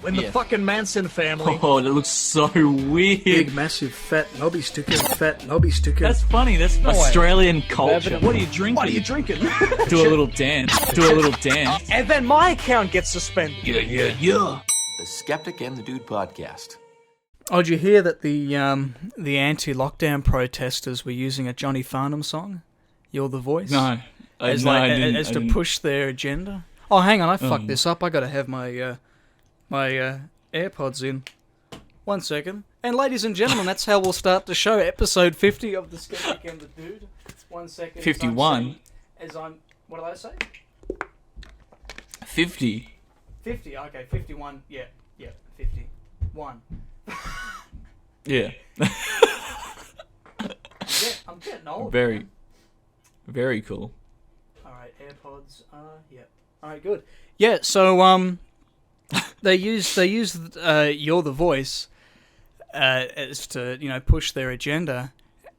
in the fucking Manson family. Oh, that looks so weird. Big, massive, fat knobby sticker. That's funny. That's Australian culture. What are you drinking? What are you drinking? Do a little dance. And then my account gets suspended. Yeah. The Skeptic and the Dude podcast. Oh, did you hear that the anti-lockdown protesters were using a Johnny Farnham song? You're the Voice? No. I didn't push their agenda. Oh, hang on, I fucked this up. I gotta have my AirPods in. 1 second. And ladies and gentlemen, that's how we'll start the show. Episode 50 of The Skeptic and the Dude. 1 second. 51? What did I say? 50. 50, okay, 51. Yeah, 51. Yeah. Yeah, I'm getting old. Very cool. Alright, AirPods, yeah. Alright, good. Yeah, so, they used You're the Voice, as to, push their agenda.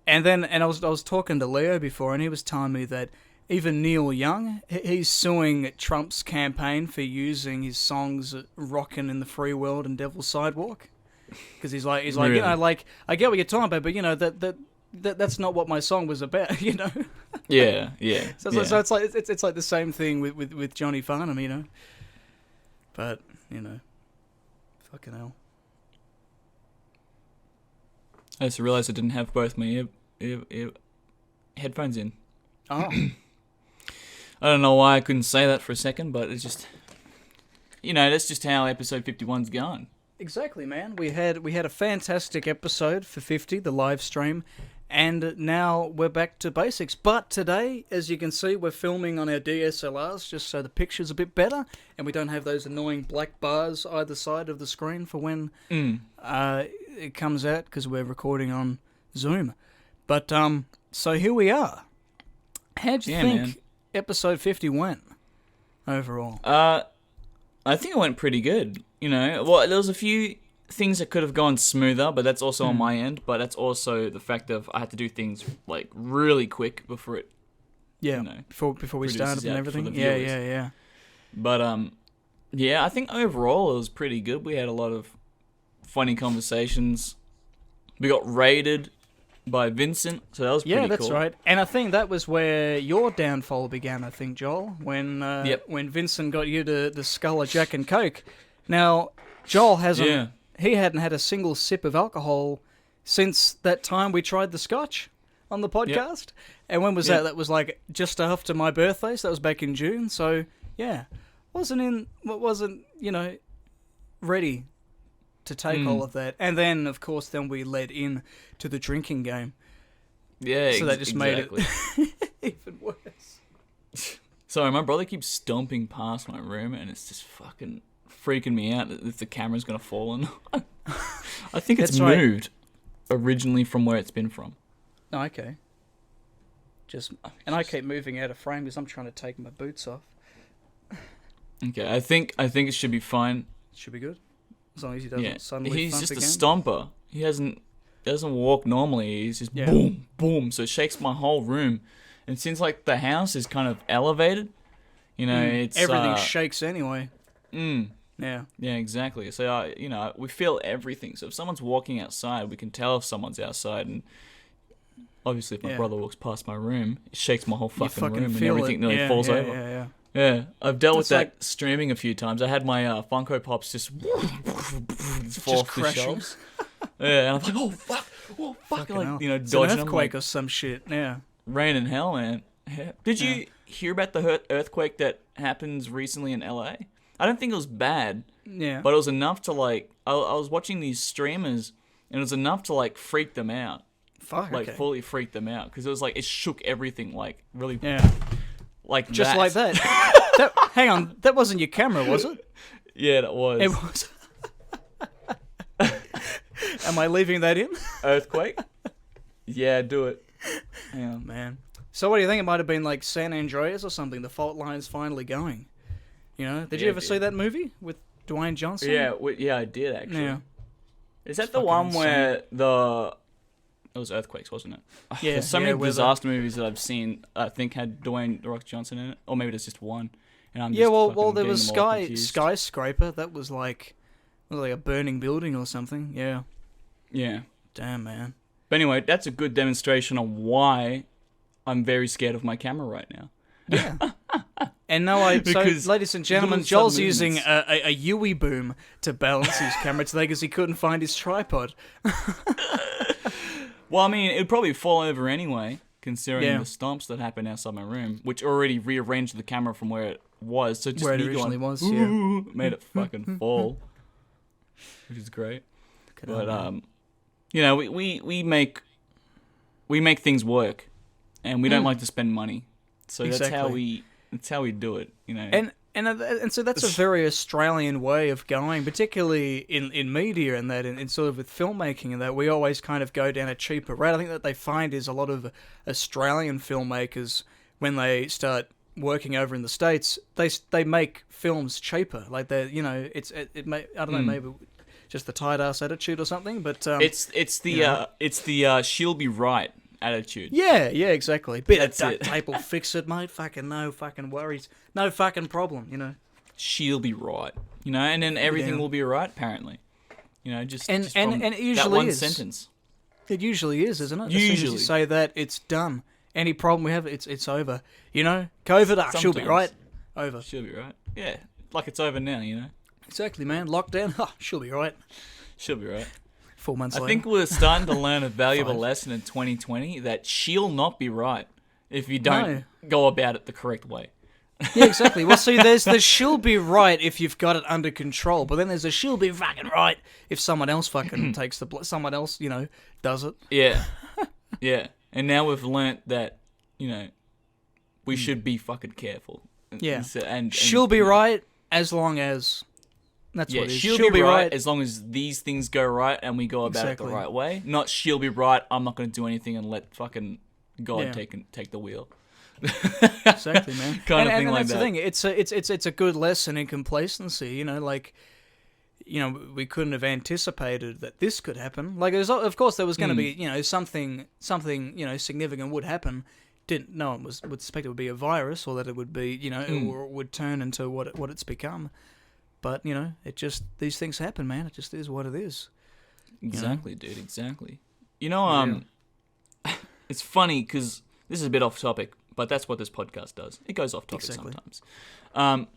And I was talking to Leo before, and he was telling me that even Neil Young, he's suing Trump's campaign for using his songs "Rockin' in the Free World" and "Devil's Sidewalk," because he's like, really? I get what you're talking about, but that's not what my song was about, Yeah. So it's like the same thing with Johnny Farnham, But fucking hell. I just realised I didn't have both my ear headphones in. Oh. I don't know why I couldn't say that for a second, but it's just, that's just how episode 51's going. Exactly, man. We had a fantastic episode for 50, the live stream, and now we're back to basics. But today, as you can see, we're filming on our DSLRs just so the picture's a bit better, and we don't have those annoying black bars either side of the screen for when it comes out, because we're recording on Zoom. But so here we are. How'd you think episode 50 went overall? I think it went pretty good. Well, there was a few things that could have gone smoother, but that's also on my end. But that's also the fact of I had to do things like really quick before it. Yeah, before we started and everything. Yeah. But I think overall it was pretty good. We had a lot of funny conversations. We got raided by Vincent, so that was pretty cool. Yeah, that's right. And I think that was where your downfall began, I think, Joel, when Vincent got you to the skull of Jack and Coke. Now, Joel he hadn't had a single sip of alcohol since that time we tried the scotch on the podcast. Yep. And when was that? That was like just after my birthday, so that was back in June. So, yeah, wasn't ready to take all of that. And then, of course, we led in to the drinking game. Yeah, so that just made it even worse. Sorry, my brother keeps stomping past my room, and it's just fucking freaking me out if the camera's going to fall on. I think it's moved originally from where it's been from. Oh, okay. I keep moving out of frame because I'm trying to take my boots off. Okay, I think it should be fine. Should be good. As long as he doesn't suddenly He's just again. a stomper. He doesn't walk normally. He's just boom, boom. So it shakes my whole room. And since like the house is kind of elevated, it's everything shakes anyway. Yeah. Yeah, exactly. So we feel everything. So if someone's walking outside, we can tell if someone's outside. And obviously, if my brother walks past my room, it shakes my whole fucking room, and everything nearly falls over. Yeah, I've dealt with that streaming a few times. I had my Funko Pops just fall off the shelves. Yeah, and I'm like, oh fuck, like it's dodging an earthquake them, or some shit. Yeah, rain and hell, man. Did you hear about the earthquake that happens recently in LA? I don't think it was bad. Yeah, but it was enough to like. I was watching these streamers, and it was enough to like freak them out. Fully freak them out because it was like it shook everything like really. Yeah. Like just that. like that. Hang on, that wasn't your camera, was it? Yeah, that was. It was. Am I leaving that in? Earthquake? Yeah, do it. Yeah, man. So what do you think? It might have been like San Andreas or something. The fault line's finally going. Did you ever see that movie with Dwayne Johnson? Yeah, I did actually. Yeah. Is that the one where it was earthquakes, wasn't it? Yeah. There's so many disaster movies that I've seen. I think had Dwayne "The Rock" Johnson in it, or maybe there's just one. And I'm well, there was Skyscraper. That was like like a burning building or something. Yeah. Yeah. Damn, man. But anyway, that's a good demonstration on why I'm very scared of my camera right now. Yeah. And no, Because so, ladies and gentlemen, little Joel's sudden using movements. a Yui boom to balance his camera today because he couldn't find his tripod. Well, I mean, it would probably fall over anyway, considering Yeah. the stomps that happened outside my room, which already rearranged the camera from where it was. So just Where it me originally going, was, yeah. "Ooh," made it fucking fall, which is great. But you know, we make things work, and we don't like to spend money, so Exactly. that's how we do it. You know, And so that's a very Australian way of going, particularly in media and that, in sort of with filmmaking and that, we always kind of go down a cheaper route. I think that they find is a lot of Australian filmmakers, when they start working over in the States, they make films cheaper. Like they, you know, it may, I don't know, maybe just the tight ass attitude or something, but it's the she'll be right attitude. yeah, exactly. Bit That's of it. duct tape will fix it, mate. Fucking no fucking worries, no fucking problem. You know. She'll be right, you know, and then everything Yeah. will be right. Apparently, you know, just And from it usually that one is. sentence. It usually is, isn't it? As soon as Usually. you say that, it's done. Any problem we have, it's over. You know, COVID, she'll be Sometimes. right. Over. She'll be right. Yeah, like it's over now, you know. Exactly, man. Lockdown, she'll be right. She'll be right. 4 months I later. think we're starting to learn a valuable 5. lesson in 2020 that she'll not be right if you don't go about it the correct way. Yeah, exactly. Well, see, there's the she'll be right if you've got it under control, but then there's a she'll be fucking right if someone else fucking takes someone else, you know, does it. Yeah, yeah. And now we've learnt that, you know, we should be fucking careful. Yeah. And She'll be right as long as... That's Yeah, what it is. she'll be right as long as these things go right and we go about it Exactly. the right way. Not she'll be right, I'm not going to do anything and let fucking God Yeah. take the wheel. Exactly, man. Kind of and thing like that's that. the thing. It's a good lesson in complacency. You know, like, you know, we couldn't have anticipated that this could happen. Like, of course, there was going to be, you know, something, you know, significant would happen. No one would suspect it would be a virus or that it would be, you know, or it would turn into what it's become. But you know, these things happen, man. It just is what it is. Exactly, dude, exactly. You know, it's funny because this is a bit off topic, but that's what this podcast does. It goes off topic Exactly. sometimes.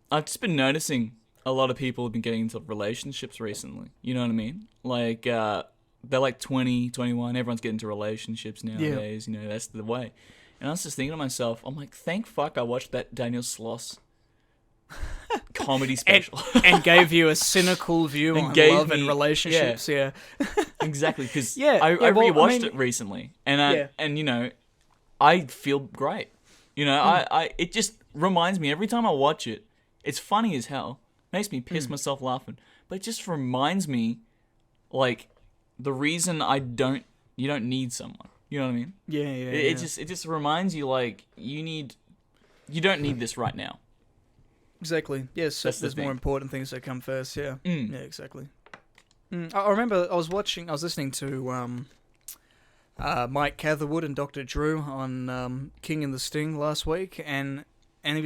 I've just been noticing a lot of people have been getting into relationships recently. You know what I mean? Like, they're like 20, 21. Everyone's getting into relationships nowadays. You know, that's the way. And I was just thinking to myself, I'm like, thank fuck I watched that Daniel Sloss comedy special. and gave you a cynical view And on gave love and me- relationships. Yeah. Exactly, because Yeah, I well, rewatched I mean- it recently, and Yeah. you know, I feel great. You know, I it just reminds me every time I watch it. It's funny as hell, makes me piss myself laughing, but it just reminds me, like, the reason you don't need someone. You know what I mean? Yeah. It just reminds you, like, you don't need this right now. Exactly. Yes, That's the there's thing. more important things that come first. Yeah. Yeah, exactly. I remember I was listening to Mike Catherwood and Dr. Drew on King and the Sting last week, and they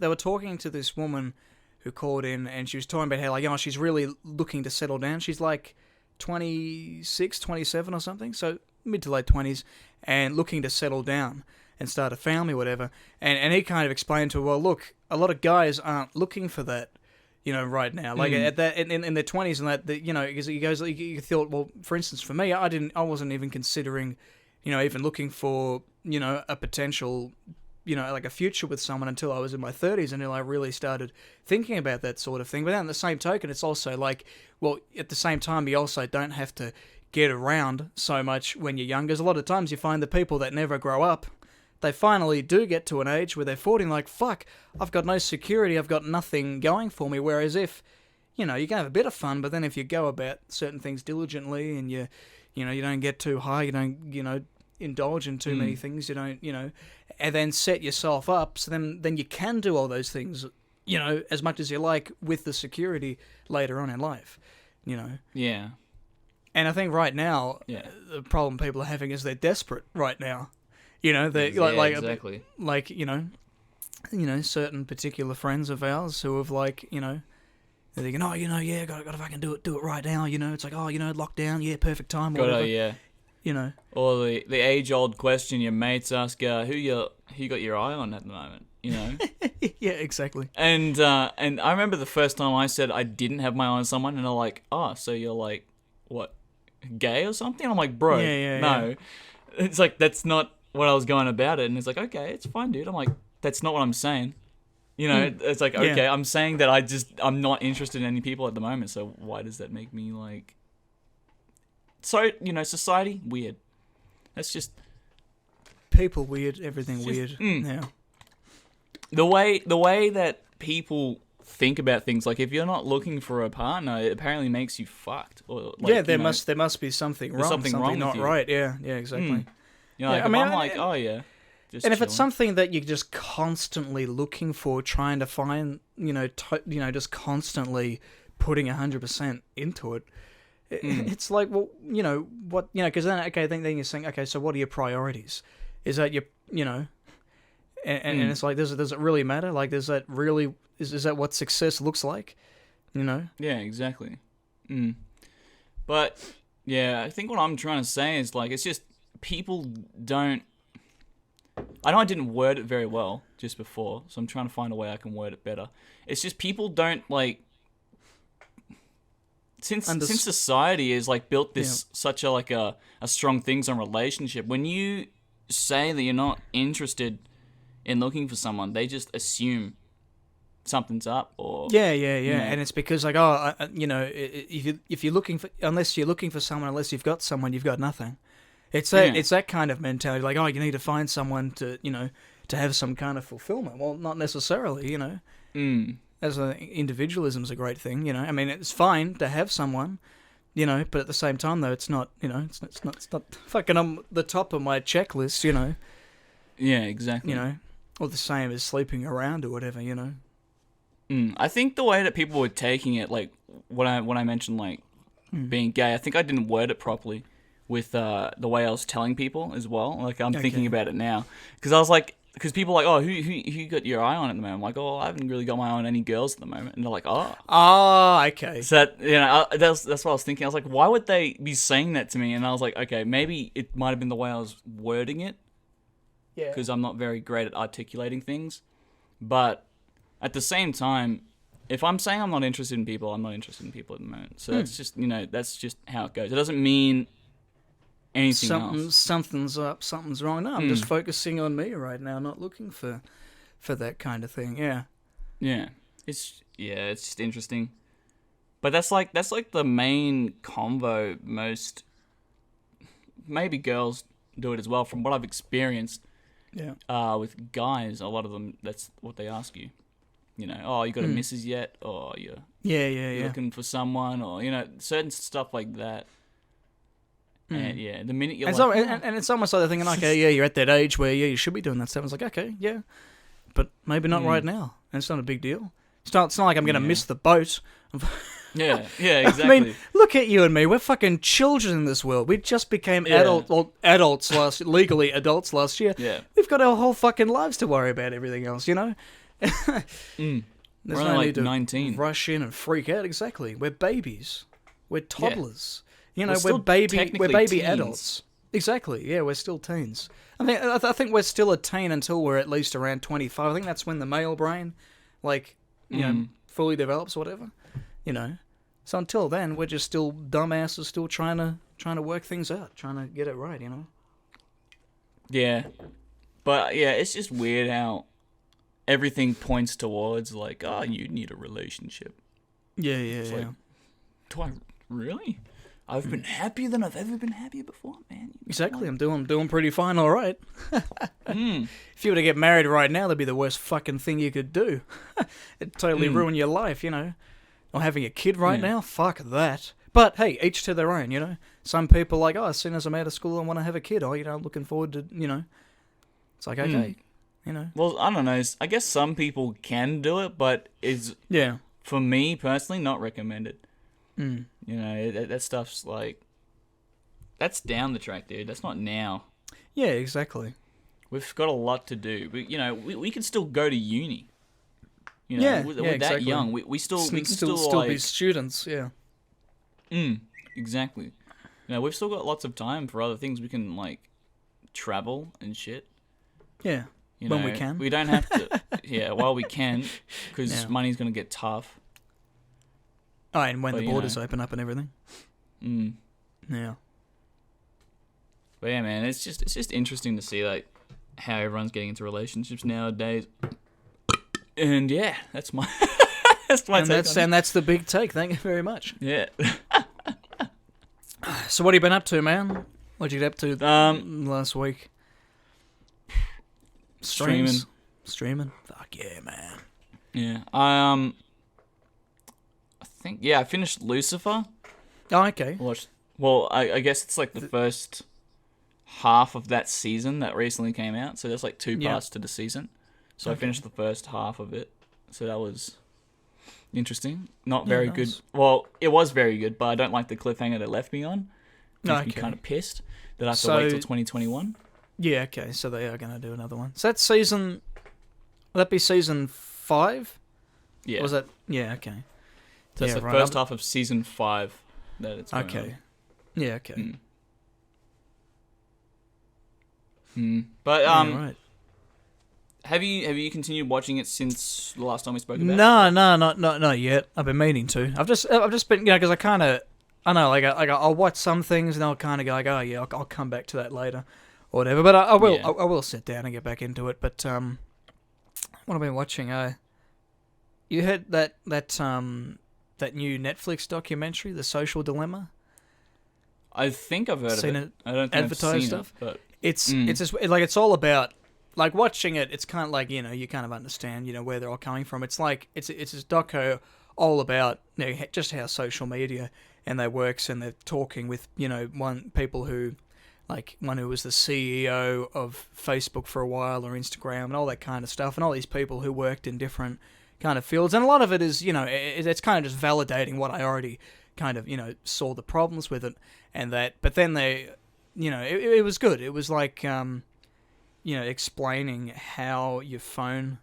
were talking to this woman who called in, and she was talking about how, like, oh, she's really looking to settle down. She's like 26, 27 or something, so mid to late 20s, and looking to settle down and start a family, whatever. And he kind of explained to her, well, look, a lot of guys aren't looking for that, you know, right now. Like at that in their 20s and that, you know, because he goes, you thought, well, for instance, for me, I wasn't even considering, you know, even looking for, you know, a potential, you know, like a future with someone until I was in my 30s, until I really started thinking about that sort of thing. But then on the same token, it's also like, well, at the same time, you also don't have to get around so much when you're younger. 'Cause a lot of times you find the people that never grow up, they finally do get to an age where they're 40 and like, fuck, I've got no security, I've got nothing going for me. Whereas if, you know, you can have a bit of fun, but then if you go about certain things diligently and you don't get too high, you don't, you know, indulge in too many things, you don't, you know, and then set yourself up, so then you can do all those things, you know, as much as you like with the security later on in life, you know. Yeah. And I think right now, Yeah. the problem people are having is they're desperate right now. You know, they Exactly. like you know, certain particular friends of ours who have, like, you know, They're thinking, oh, yeah, gotta fucking do it right now. It's like, oh, lockdown, yeah, perfect time, or whatever. Yeah. Or the age-old question your mates ask, who you got your eye on at the moment? Yeah, exactly. And I remember the first time I said I didn't have my eye on someone, and they're like, oh, so you're like, what, gay or something? I'm like, bro, no. Yeah. It's like, that's not what I was going about it. And it's like, okay, it's fine, dude. I'm like, that's not what I'm saying. It's like, okay, I'm saying that I'm not interested in any people at the moment, so why does that make me like... So, society, weird. That's just... People weird, everything weird. Yeah. The way that people think about things, like if you're not looking for a partner, it apparently makes you fucked. Or like, there must be something wrong. Something wrong not right. Yeah, exactly. I'm like, oh yeah. And if it's something that you're just constantly looking for, trying to find, just constantly putting 100% into it, it's like, well, what, because then, okay, then you're saying, okay, so what are your priorities? Is that your, and it's like, does it really matter? Like, does that really, is that what success looks like? Yeah, exactly. But, yeah, I think what I'm trying to say is, like, it's just people don't... I know I didn't word it very well just before, so I'm trying to find a way I can word it better. It's just people don't, like... Since society has, like, built this such a strong things on relationship, when you say that you're not interested in looking for someone, they just assume something's up, or and it's because, like, if you're looking for, unless you're looking for someone, unless you've got someone, you've got nothing. It's that kind of mentality, like, oh, you need to find someone to to have some kind of fulfillment. Well, not necessarily, as individualism's a great thing, I mean, it's fine to have someone, but at the same time, though, it's not, it's not fucking on the top of my checklist, Yeah, exactly. Or the same as sleeping around or whatever, I think the way that people were taking it, like when I mentioned like being gay, I think I didn't word it properly with the way I was telling people as well. Like I'm thinking about it now, because I was like, because people are like, oh, who you got your eye on at the moment? I'm like, oh, I haven't really got my eye on any girls at the moment, and they're like, oh, okay. So that, that's what I was thinking. I was like, why would they be saying that to me? And I was like, okay, maybe it might have been the way I was wording it. Yeah. Because I'm not very great at articulating things. But at the same time, if I'm saying I'm not interested in people, I'm not interested in people at the moment. So that's just, that's just how it goes. It doesn't mean anything else. Something's up, something's wrong. No, I'm just focusing on me right now, not looking for that kind of thing. Yeah. Yeah. It's just interesting. But that's like the main convo. Most, maybe girls do it as well, from what I've experienced. Yeah. With guys, a lot of them, that's what they ask you. Oh, you got a missus yet? Or you're looking for someone? Or, certain stuff like that. And the minute you're and it's almost like they're thinking, okay, yeah, you're at that age where, you should be doing that stuff. It's like, okay, yeah, but maybe not right now. And it's not a big deal. It's not like I'm going to miss the boat. Yeah, exactly. I mean, look at you and me. We're fucking children in this world. We just became legally adults last year. Yeah. We've got our whole fucking lives to worry about everything else, There's We're no only need to 19. rush in and freak out. Exactly. We're babies. We're toddlers. We're we're baby teens. adults. Exactly. Yeah, we're still teens. I think we're still a teen until we're at least around 25. I think that's when the male brain, fully develops or whatever. So until then, we're just still dumbasses, still trying to work things out, trying to get it right, Yeah, but yeah, it's just weird how everything points towards like, oh, you need a relationship. Yeah. Like, do I really? I've been happier than I've ever been happy before, man. Exactly, I'm doing pretty fine, all right. If you were to get married right now, that'd be the worst fucking thing you could do. It'd totally ruin your life, Or having a kid right now, fuck that. But hey, each to their own, Some people are like, as soon as I'm out of school, I want to have a kid. Oh, I'm looking forward to, It's like, okay, Well, I don't know. I guess some people can do it, but for me personally, not recommended. That stuff's like, that's down the track, dude. That's not now. Yeah, exactly. We've got a lot to do. We can still go to uni. You know, we're that exactly. young. We can still be like, students. Yeah. exactly. You know, we've still got lots of time for other things. We can like travel and shit. Yeah. You when know, we can. We don't have to. Yeah, while we can, because money's gonna get tough. Oh, and when the borders open up and everything. Yeah. But yeah, man, it's just interesting to see like how everyone's getting into relationships nowadays. And yeah, that's my take on it. And that's the big take. Thank you very much. Yeah. So what have you been up to, man? What did you get up to last week? Streaming. Fuck yeah, man. Yeah. I think I finished Lucifer. Oh, okay. I guess it's like the first half of that season that recently came out. So there's like 2 parts to the season. So I finished the first half of it. So that was interesting. Not very good. Well, it was very good, but I don't like the cliffhanger that left me on. Makes me kind of pissed that I have to wait till 2021. Yeah, okay. So they are going to do another one. So that's season... Will that be season 5? Yeah. Was that... Yeah, okay. So that's the first half of season 5 that it's going on. Yeah, okay. But right. Have you continued watching it since the last time we spoke about it? No, not yet. I've been meaning to. I've just been, because I know, I'll watch some things and I'll kind of go like, oh yeah, I'll come back to that later, or whatever. But I will sit down and get back into it. But what have I been watching? You heard that new Netflix documentary, The Social Dilemma? I think I've heard of it. I don't think advertised I've seen stuff. It, but it's just like, it's all about, like, watching it. It's kind of like, you kind of understand, where they're all coming from. It's like it's this doco all about just how social media and that works, and they're talking with people who, like one who was the CEO of Facebook for a while, or Instagram, and all that kind of stuff, and all these people who worked in different kind of fields, and a lot of it is it's kind of just validating what I already kind of saw the problems with it, and that. But then they, it was good. It was like explaining how your phone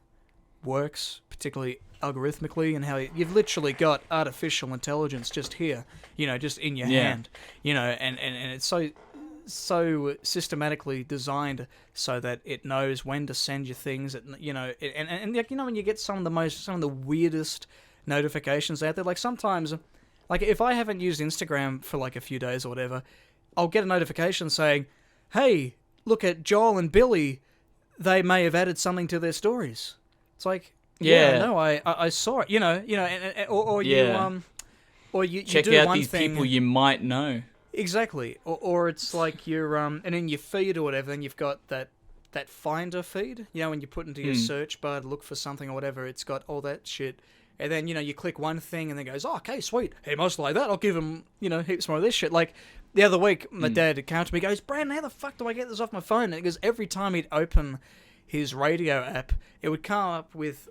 works, particularly algorithmically, and how you've literally got artificial intelligence just here, just in your hand, and it's so systematically designed so that it knows when to send you things, and when you get some of the weirdest notifications out there, like sometimes, like if I haven't used Instagram for like a few days or whatever, I'll get a notification saying, hey, look at Joel and Billy, they may have added something to their stories. It's like, no, I saw it, or you check do out one these thing, people you might know. Exactly, or it's like you're and in your feed or whatever, then you've got that Finder feed, when you put into your search bar to look for something or whatever, it's got all that shit, and then you click one thing and then goes, oh, okay, sweet, he must like that, I'll give him heaps more of this shit. Like the other week, my dad came to me, goes, Brandon, how the fuck do I get this off my phone? And because every time he'd open his radio app, it would come up with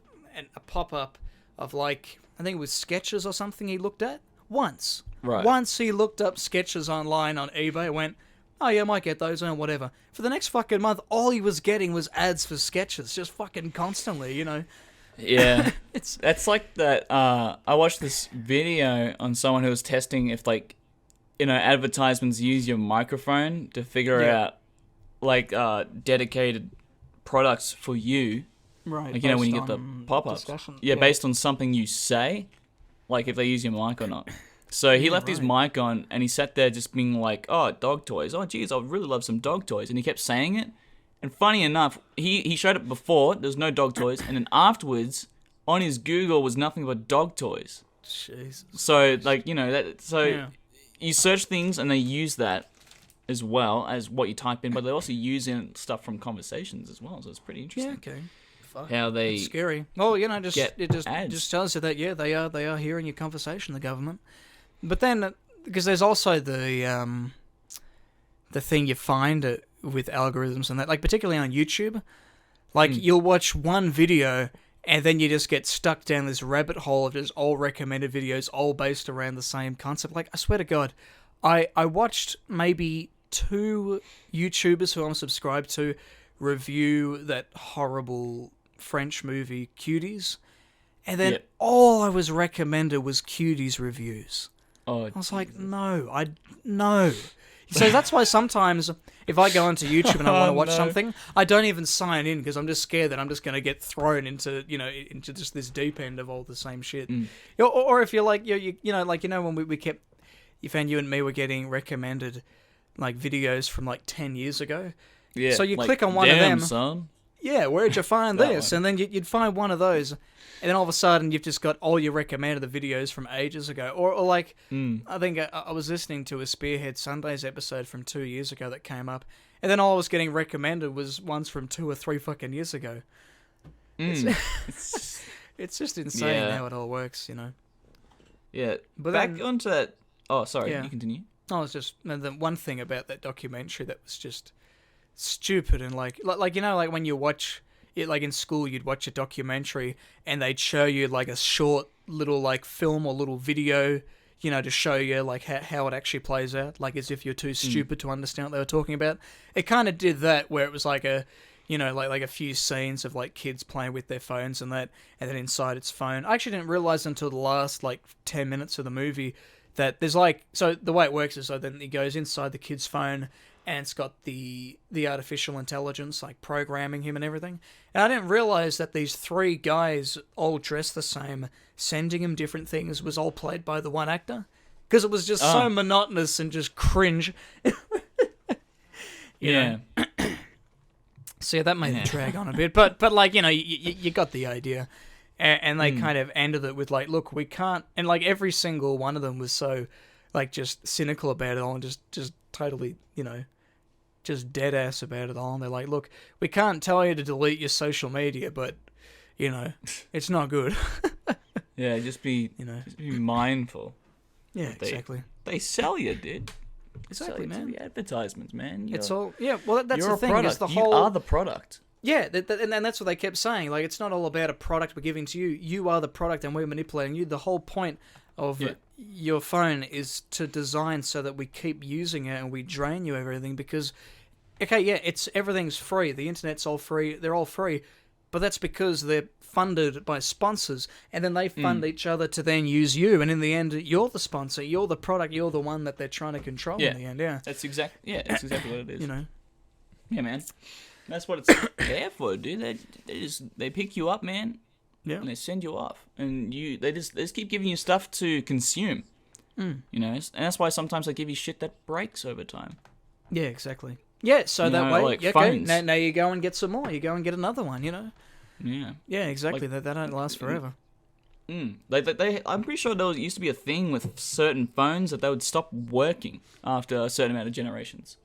a pop-up of, like, I think it was sketches or something he looked at once. Right. Once he looked up sketches online on eBay, went, oh yeah, I might get those, or whatever. For the next fucking month, all he was getting was ads for sketches, just fucking constantly, Yeah. That's like that. I watched this video on someone who was testing if, like, advertisements use your microphone to figure out, like, dedicated products for you. Right. Like, when you get the pop-ups. Yeah, based on something you say, like if they use your mic or not. So he left his mic on, and he sat there just being like, oh, dog toys. Oh, geez, I would really love some dog toys. And he kept saying it. And funny enough, he showed it before, there's no dog toys, and then afterwards, on his Google was nothing but dog toys. Jesus. So, like, you search things, and they use that as well as what you type in, but they also use in stuff from conversations as well, so it's pretty interesting. Yeah, okay. Fuck. How they That's scary. Well, it ads. just tells you that they are hearing your conversation, the government. But then, because there's also the thing you find with algorithms and that, like particularly on YouTube, like you'll watch one video and then you just get stuck down this rabbit hole of just all recommended videos, all based around the same concept. Like, I swear to God, I watched maybe 2 YouTubers who I'm subscribed to review that horrible French movie Cuties, And then all I was recommended was cuties reviews. Oh, I was like, no. So that's why sometimes if I go onto YouTube and I want to watch something, I don't even sign in because I'm just scared that I'm just going to get thrown into just this deep end of all the same shit. Or if you're like, when we kept, you found you and me were getting recommended like videos from like 10 years ago. Yeah. So you like, click on one of them. Son. Yeah, where'd you find this? One. And then you'd find one of those, and then all of a sudden you've just got all your recommended the videos from ages ago. Or like, I think I was listening to a Spearhead Sundays episode from 2 years ago that came up, and then all I was getting recommended was ones from 2 or 3 fucking years ago. It's just insane how it all works, Yeah, but back then, onto that. Oh, sorry, you continue. I was just the one thing about that documentary that was just stupid and like when you watch it, like in school you'd watch a documentary and they'd show you like a short little like film or little video to show you like how it actually plays out, like as if you're too stupid to understand what they were talking about. It kind of did that, where it was like a like a few scenes of like kids playing with their phones and that, and then inside its phone. I actually didn't realize until the last like 10 minutes of the movie that there's like, so the way it works is, so then it goes inside the kid's phone and it's got the artificial intelligence like programming him and everything. And I didn't realize that these 3 guys all dressed the same, sending him different things, was all played by the one actor, because it was just so monotonous and just cringe. Yeah. So yeah, that made it drag on a bit, but like you got the idea. And they kind of ended it with like, look, we can't, and like every single one of them was so like just cynical about it all, and just totally just dead ass about it all. And they're like, look, we can't tell you to delete your social media, but it's not good. Yeah, just be mindful. Yeah, exactly. They sell you, dude. Exactly, man. The advertisements, man. It's all well. That's you're the a thing. product. Is the You whole are the product. Yeah, and that's what they kept saying. Like, it's not all about a product we're giving to you. You are the product, and we're manipulating you. The whole point of your phone is to design so that we keep using it and we drain you of everything. Because, everything's free. The internet's all free. They're all free, but that's because they're funded by sponsors, and then they fund each other to then use you. And in the end, you're the sponsor. You're the product. You're the one that they're trying to control. In the end, that's exactly what it is. Yeah, man. That's what it's there for, dude. They pick you up, man. Yeah. And they send you off, and they just keep giving you stuff to consume. And that's why sometimes they give you shit that breaks over time. Yeah, exactly. Yeah, so that way, like okay, now you go and get some more. You go and get another one. Yeah. Yeah, exactly. They don't last forever. I'm pretty sure there used to be a thing with certain phones that they would stop working after a certain amount of generations.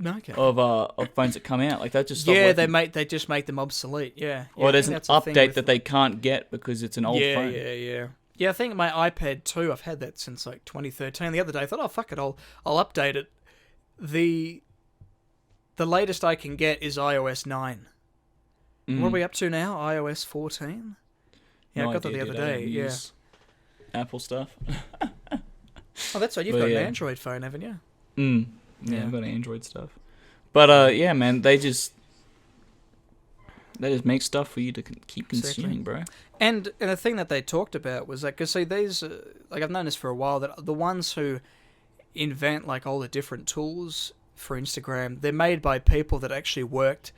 Okay. Of phones that come out, like that just stop working. they just make them obsolete. Yeah. Or there's an update that they can't get because it's an old phone. Yeah, I think my iPad 2, I've had that since like 2013. The other day I thought, oh fuck it, I'll update it. The latest I can get is iOS 9. What are we up to now? iOS 14? Yeah, I got that the other day. Yeah. Apple stuff. Oh, that's right. You've got an Android phone, haven't you? Yeah, I've got Android stuff. But yeah, man, they just make stuff for you to keep consuming, bro. And the thing that they talked about was that, because see, these like I've known this for a while, that the ones who invent like all the different tools for Instagram, they're made by people that actually worked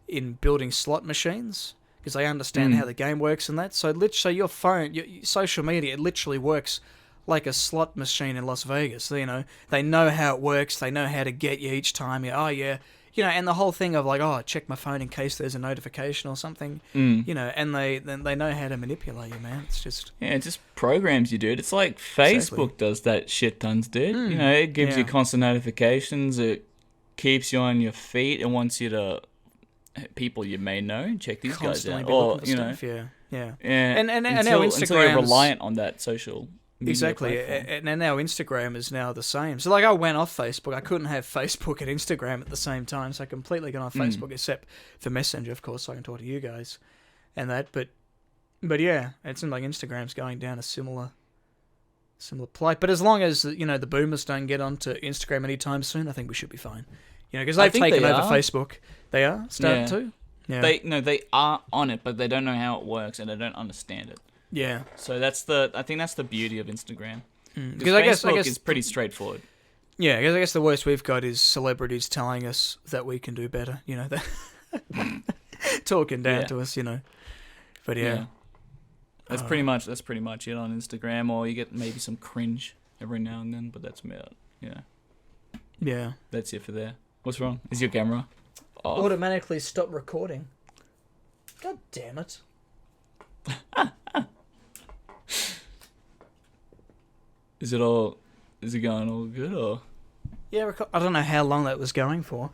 in building slot machines, because they understand how the game works and that. So literally, your phone, your social media, it literally works like a slot machine in Las Vegas. They know how it works. They know how to get you each time. And the whole thing of like, oh, check my phone in case there's a notification or something. And they know how to manipulate you, man. It's just it just programs you, dude. It's like Facebook does that shit tons, dude. It gives you constant notifications. It keeps you on your feet and wants you to people you may know check these constantly guys out. Or stuff, yeah. And now until you're Instagram's reliant on that social. Exactly, and now Instagram is now the same. So like I went off Facebook. I couldn't have Facebook and Instagram at the same time, so I completely got off Facebook, except for Messenger, of course, so I can talk to you guys and that. But yeah, it seems like Instagram's going down a similar plight. But as long as the boomers don't get onto Instagram anytime soon, I think we should be fine. Because they've taken over Facebook. They are starting to. Yeah. They are on it, but they don't know how it works and they don't understand it. Yeah. So I think that's the beauty of Instagram. Because I guess it's pretty straightforward. Yeah, because I guess the worst we've got is celebrities telling us that we can do better. You know, talking down to us. You know, but yeah. That's pretty much it on Instagram, or you get maybe some cringe every now and then, but that's about Yeah. That's it for there. What's wrong? Is your camera off? Automatically stop recording. God damn it. Is it going all good, or? Yeah, I don't know how long that was going for.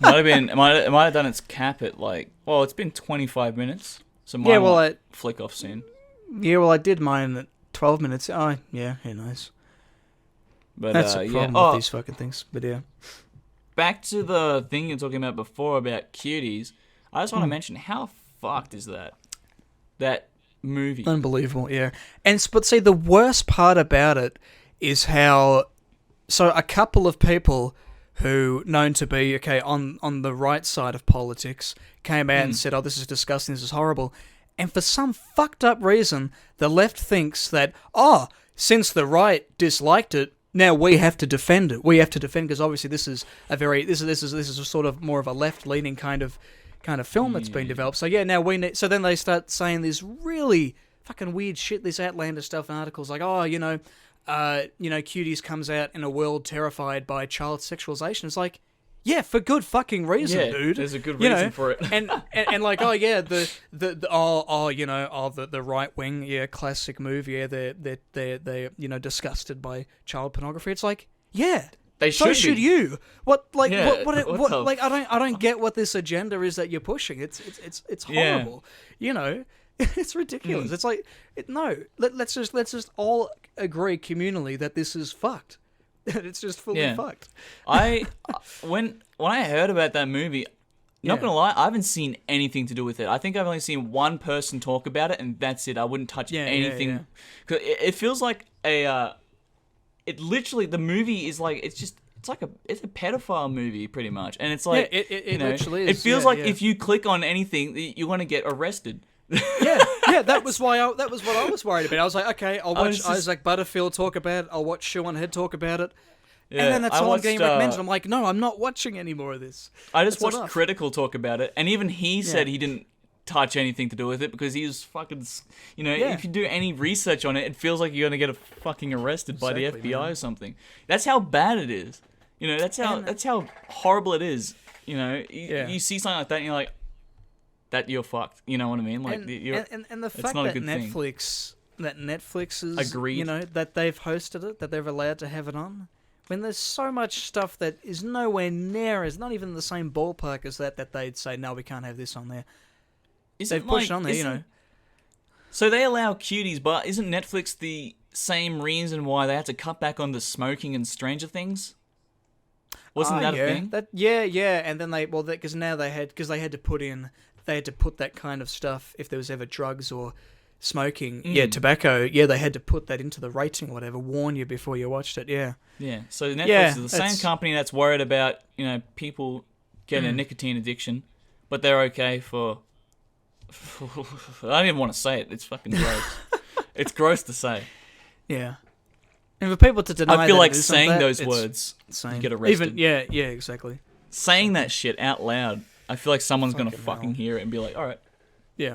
It might have done its cap at it's been 25 minutes, so mine might flick off soon. Yeah, well, I did mine at 12 minutes. Oh, yeah, who knows? But that's a problem with these fucking things, but yeah. Back to the thing you're talking about before about cuties, I just want to mention, how fucked is that movie? Unbelievable, yeah. But see, the worst part about it is how... So a couple of people who known to be, on the right side of politics, came out and said, oh, this is disgusting, this is horrible. And for some fucked up reason, the left thinks that, since the right disliked it, now we have to defend it. We have to defend, because obviously this is a sort of more of a left-leaning kind of film that's been developed. So yeah, now we need. So then they start saying this really fucking weird shit, this outlandish stuff in articles like, cuties comes out in a world terrified by child sexualization. It's like, yeah, for good fucking reason, dude. There's a good reason for it. and like, the right wing, classic move, they're disgusted by child pornography. It's like, yeah, they should. So should you. What like what like I don't get what this agenda is that you're pushing. It's horrible. You know, it's ridiculous. It's like let's just all agree communally that this is fucked. It's just fully fucked. When I heard about that movie, not gonna lie, I haven't seen anything to do with it. I think I've only seen one person talk about it, and that's it. I wouldn't touch anything. Cause it feels like it literally, the movie is like, it's a pedophile movie pretty much, and it's like it literally is. It feels like if you click on anything, you're gonna get arrested. That was what I was worried about. I was like, okay, I'll watch Isaac Butterfield talk about it. I'll watch Shoe on Head talk about it. Yeah, and then that's all I'm getting recommended. I'm like, no, I'm not watching any more of this. I just watched Critical talk about it, and even he said he didn't touch anything to do with it because he was fucking, if you do any research on it, it feels like you're gonna get fucking arrested by the FBI or something. That's how bad it is. That's how horrible it is. You see something like that, and you're like, that you're fucked. You know what I mean? Like, and the fact that Netflix is agreed, that they've hosted it, that they're allowed to have it on. When there's so much stuff that is nowhere near, is not even in the same ballpark as that they'd say, no, we can't have this on there. They've pushed on there, So they allow cuties, but isn't Netflix the same reason why they had to cut back on the smoking in Stranger Things? Wasn't that a thing? And then because they had to put that kind of stuff if there was ever drugs or smoking, tobacco, they had to put that into the rating or whatever, warn you before you watched it, So Netflix is the same company that's worried about, people getting a nicotine addiction, but they're okay for... I don't even want to say it, it's fucking gross. It's gross to say. Yeah. And for people to deny I feel like saying those words, you get arrested. Exactly. Saying that shit out loud, I feel like someone's going to fucking hear it and be like, alright,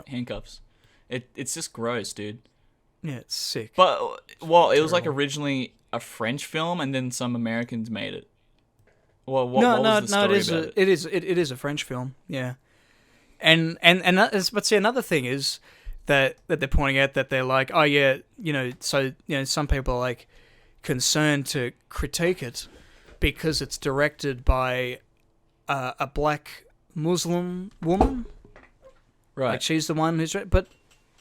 handcuffs. It's just gross, dude. Yeah, it's sick. But, it was like originally a French film, and then some Americans made it. What was the story about it? It is a French film, yeah. But see, another thing is that they're pointing out that they're like, some people are like concerned to critique it because it's directed by a black Muslim woman. Right. Like, she's the one who's... But,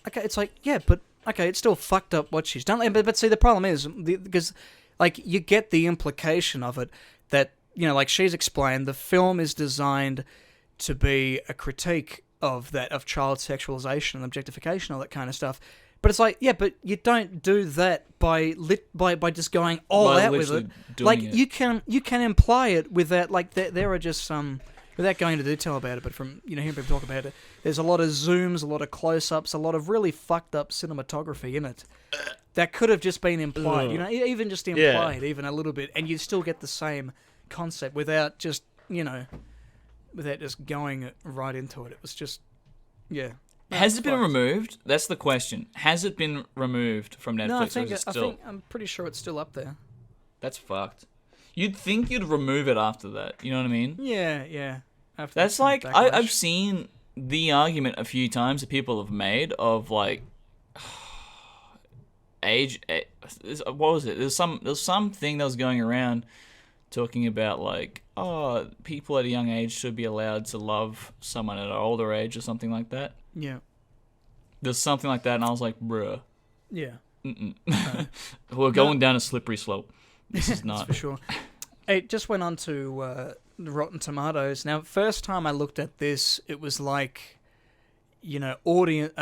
okay, it's like, it's still fucked up what she's done. But see, the problem is, because, like, you get the implication of it that, like she's explained, the film is designed to be a critique of child sexualization and objectification, all that kind of stuff. But it's like, but you don't do that by just going all out with it. Like, you can imply it with that. Like, there are just some without going into detail about it, but from hearing people talk about it, there's a lot of zooms, a lot of close-ups, a lot of really fucked up cinematography in it that could have just been implied. Even just implied, even a little bit, and you still get the same concept without just without just going right into it. It was just Has it been removed? That's the question. Has it been removed from Netflix? No, I think I'm pretty sure it's still up there. That's fucked. You'd think you'd remove it after that. You know what I mean? Yeah. After That's like I've seen the argument a few times that people have made of like age. What was it? There's something that was going around talking about like, oh, people at a young age should be allowed to love someone at an older age or something like that. Yeah. There's something like that, and I was like, bruh. Yeah. We're going down a slippery slope. This is not. That's for sure. It just went on to Rotten Tomatoes. Now, first time I looked at this, it was like, audience,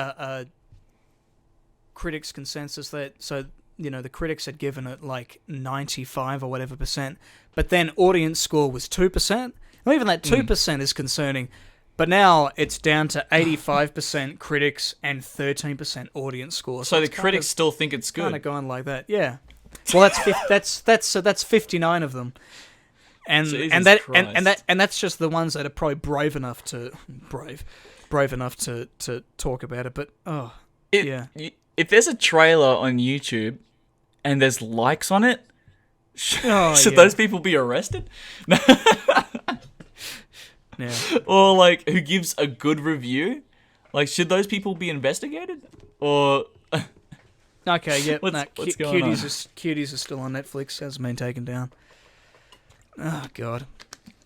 critics' consensus the critics had given it like 95 or whatever %, but then audience score was 2%. Well, even that 2% is concerning. But now it's down to 85% critics and 13% audience score. So the critics still think it's good. Kind of going like that, yeah. Well, that's 59 of them, and that's just the ones that are probably brave enough to talk about it. But if there's a trailer on YouTube and there's likes on it, should those people be arrested? Yeah. Or like, who gives a good review? Like, should those people be investigated? Or okay, yeah. What's going on? Cuties are still on Netflix. Hasn't been taken down. Oh God.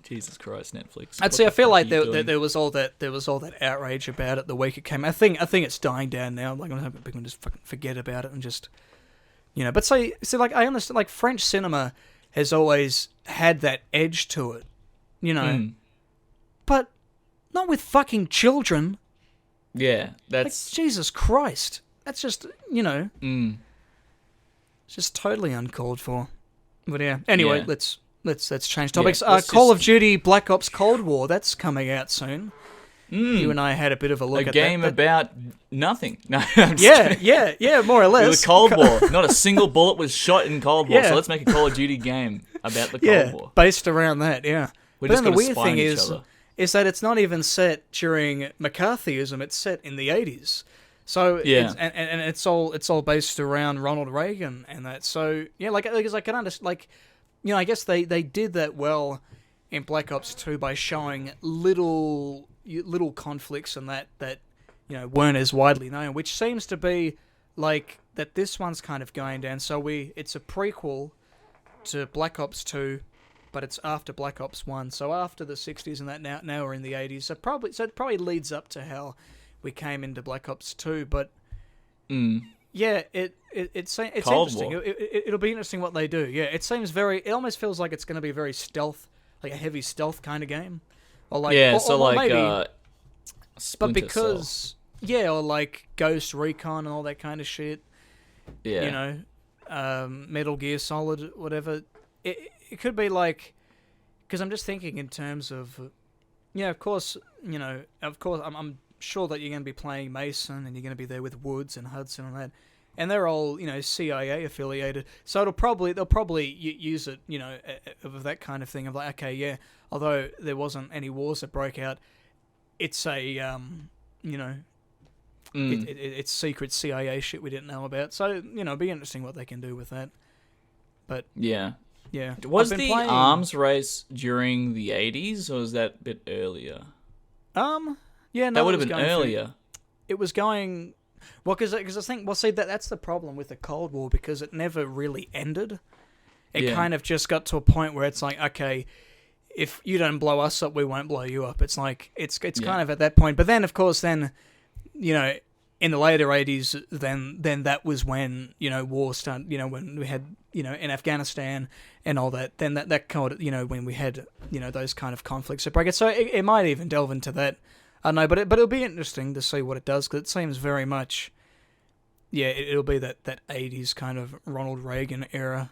Jesus Christ, Netflix. I feel like there was all that outrage about it the week it came. I think it's dying down now. Like, I'm hoping people can just fucking forget about it and just, But see, like, I understand. Like, French cinema has always had that edge to it, but not with fucking children. Yeah, that's like, Jesus Christ. That's just it's just totally uncalled for. But yeah. Anyway, let's change topics. Call of Duty Black Ops Cold War, that's coming out soon. You and I had a bit of a look at that. A game about nothing. No, yeah, more or less. It was Cold War. Not a single bullet was shot in Cold War. So let's make a Call of Duty game about the Cold War. Based around that. Yeah. We're but just then the gonna weird spy thing on each other. is that it's not even set during McCarthyism. It's set in the 80s. So it's all based around Ronald Reagan and that. So yeah, because I can understand. Like, I guess they did that well in Black Ops 2 by showing little conflicts and that weren't as widely known, which seems to be like that this one's kind of going down. So it's a prequel to Black Ops 2, but it's after Black Ops 1. So after the 60s and that, now we're in the 80s. So it probably leads up to how we came into Black Ops 2, but yeah, it's interesting. It'll be interesting what they do. Yeah, it almost feels like it's going to be very stealth, like a heavy stealth kind of game. Or like, maybe, Splinter but because Cell. or like Ghost Recon and all that kind of shit. Yeah, Metal Gear Solid, whatever. It could be like, because I'm just thinking in terms of, of course, I'm sure that you're going to be playing Mason and you're going to be there with Woods and Hudson and that, and they're all CIA affiliated, so they'll probably use it of that kind of thing of like, okay, yeah, although there wasn't any wars that broke out, it's a it's secret CIA shit we didn't know about, so it'd be interesting what they can do with that. But yeah. Was the arms race during the 80s, or was that a bit earlier? Yeah, no, that would have been earlier. It was going well because I think that's the problem with the Cold War, because it never really ended. It kind of just got to a point where it's like, okay, if you don't blow us up, we won't blow you up. It's like it's kind of at that point. But then, of course, in the later 80s, then that was when war started. When we had in Afghanistan and all that. Then that kind of when we had those kind of conflicts that break it. So it might even delve into that. I don't know, but it'll be interesting to see what it does, because it seems very much, it'll be that 80s kind of Ronald Reagan era,